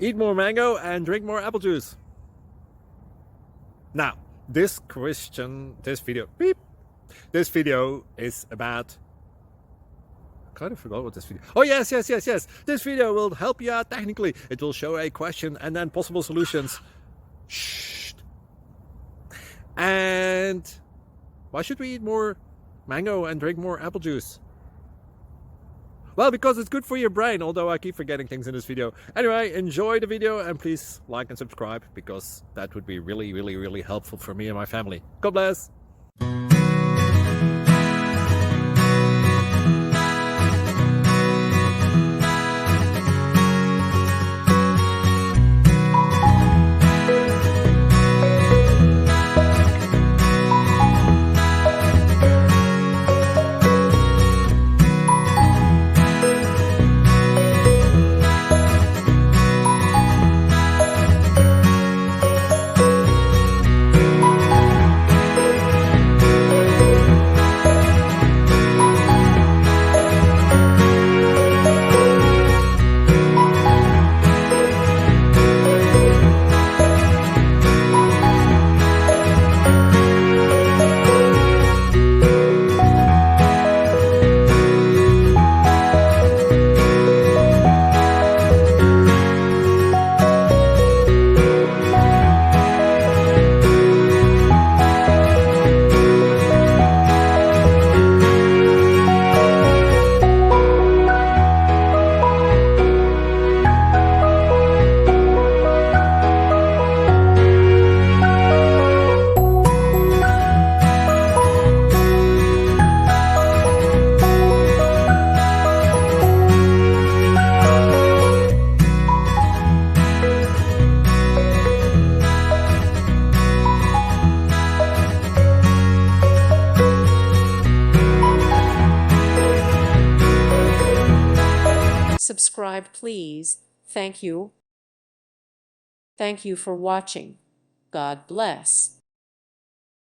Eat more mango and drink more apple juice. Now, this video is about... I kind of forgot what this video... Oh, yes. This video will help you out technically. It will show a question and then possible solutions. Shh. And why should we eat more mango and drink more apple juice? Well, because it's good for your brain, although I keep forgetting things in this video. Anyway, enjoy the video and please like and subscribe, because that would be really helpful for me and my family. God bless! Subscribe, please. Thank you. Thank you for watching. God bless.